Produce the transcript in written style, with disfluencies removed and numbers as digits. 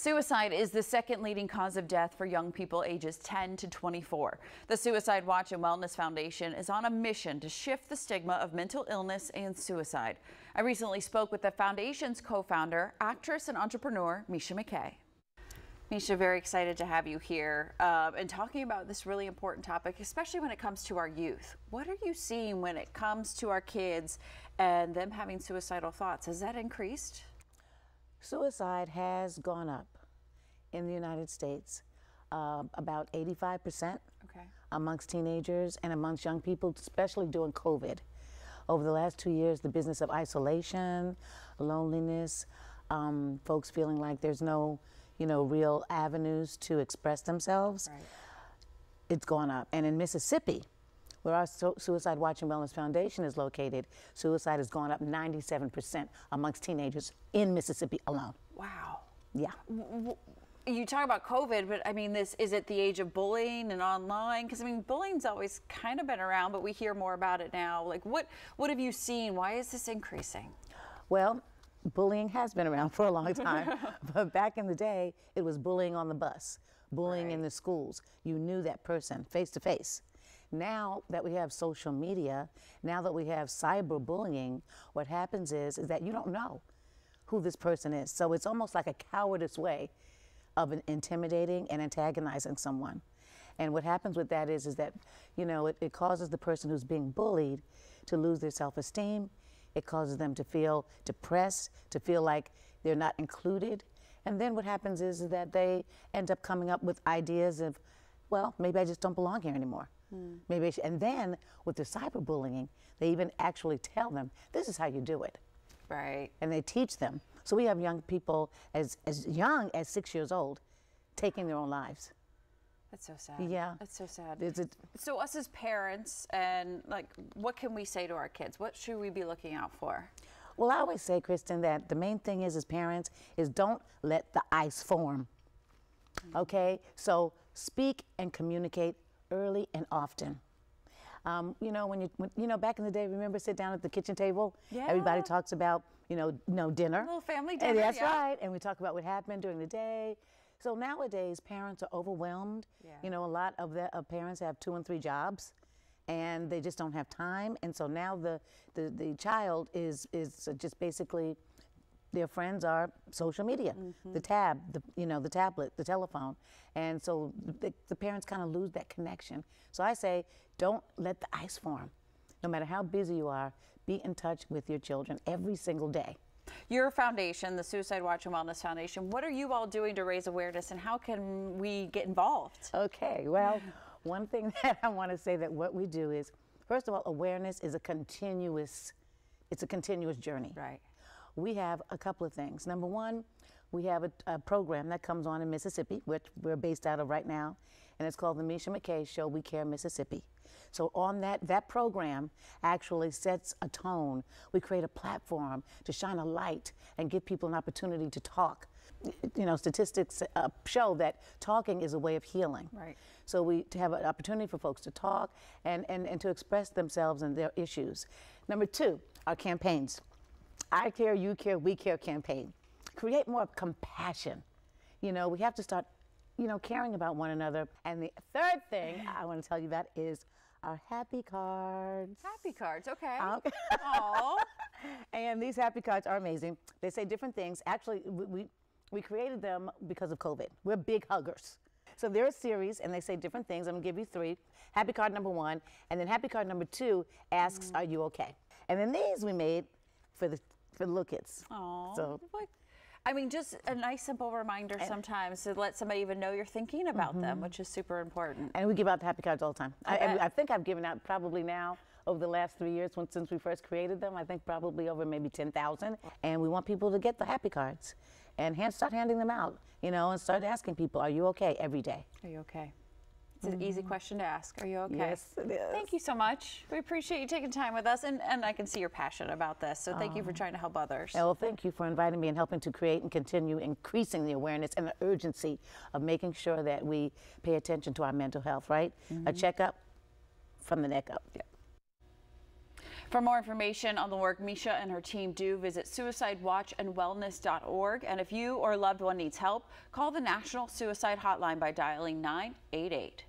Suicide is the second leading cause of death for young people ages 10 to 24. The Suicide Watch and Wellness Foundation is on a mission to shift the stigma of mental illness and suicide. I recently spoke with the foundation's co-founder, actress and entrepreneur, Misha McKay. Misha, very excited to have you here and talking about this really important topic, especially when it comes to our youth. What are you seeing when it comes to our kids and them having suicidal thoughts? Has that increased? Suicide has gone up in the United States, about 85% amongst teenagers and amongst young people, especially during COVID. Over the last 2 years, the business of isolation, loneliness, folks feeling like there's no, real avenues to express themselves, it's gone up. And in Mississippi, where our Suicide Watch and Wellness Foundation is located, suicide has gone up 97% amongst teenagers in Mississippi alone. Wow. Yeah. You talk about COVID, but I mean, is it the age of bullying and online? Because I mean, bullying's always kind of been around, but we hear more about it now. Like, what have you seen? Why is this increasing? Well, bullying has been around for a long time, but back in the day, it was bullying on the bus, bullying in the schools. You knew that person face to face. Now that we have social media, now that we have cyberbullying, what happens is that you don't know who this person is. So it's almost like a cowardice way of intimidating and antagonizing someone. And what happens with that is that, it causes the person who's being bullied to lose their self-esteem. It causes them to feel depressed, to feel like they're not included. And then what happens is that they end up coming up with ideas of, well, maybe I just don't belong here anymore. Maybe and then with the cyberbullying, they even actually tell them, this is how you do it. Right. And they teach them. So we have young people as young as 6 years old taking their own lives. That's so sad. Yeah. That's so sad. So us as parents, and like, what can we say to our kids? What should we be looking out for? Well, I always say, Kristen, that the main thing is as parents is don't let the ice form. Okay? So speak and communicate early and often. When back in the day, remember, sit down at the kitchen table? Yeah. Everybody talks about, dinner. A little family dinner. And that's right. And we talk about what happened during the day. So nowadays, parents are overwhelmed. Yeah. A lot of parents have 2 and 3 jobs, and they just don't have time. And so now the child is just basically, their friends are social media, the tab, the tablet, the telephone. And so the parents kind of lose that connection. So I say, don't let the ice form. No matter how busy you are, be in touch with your children every single day. Your foundation, the Suicide Watch and Wellness Foundation, what are you all doing to raise awareness, and how can we get involved? Okay, well, one thing that I want to say that what we do is, first of all, awareness is a continuous journey. Right. We have a couple of things. Number one, we have a program that comes on in Mississippi, which we're based out of right now, and it's called the Misha McKay Show, We Care Mississippi. So on that program actually sets a tone. We create a platform to shine a light and give people an opportunity to talk. Statistics show that talking is a way of healing. Right. So we have an opportunity for folks to talk and to express themselves and their issues. Number 2, our campaigns. I Care, You Care, We Care campaign. Create more compassion. We have to start, caring about one another. And the third thing I want to tell you about is our happy cards. Happy cards, okay. Aww. And these happy cards are amazing. They say different things. Actually, we created them because of COVID. We're big huggers. So they're a series, and they say different things. I'm going to give you 3. Happy card number 1, and then happy card number 2 asks, are you okay? And then these we made for the little kids. Oh, so, I mean, just a nice, simple reminder sometimes to let somebody even know you're thinking about them, which is super important. And we give out the happy cards all the time. I think I've given out probably now, over the last 3 years, since we first created them, I think probably over maybe 10,000. And we want people to get the happy cards and start handing them out, and start asking people, are you okay, every day? Are you okay? It's an easy question to ask. Are you okay? Yes, it is. Thank you so much. We appreciate you taking time with us, and I can see you're passionate about this, so thank you for trying to help others. Well, thank you for inviting me and helping to create and continue increasing the awareness and the urgency of making sure that we pay attention to our mental health, right? A checkup from the neck up. Yeah. For more information on the work Misha and her team do, visit suicidewatchandwellness.org. And if you or a loved one needs help, call the National Suicide Hotline by dialing 988.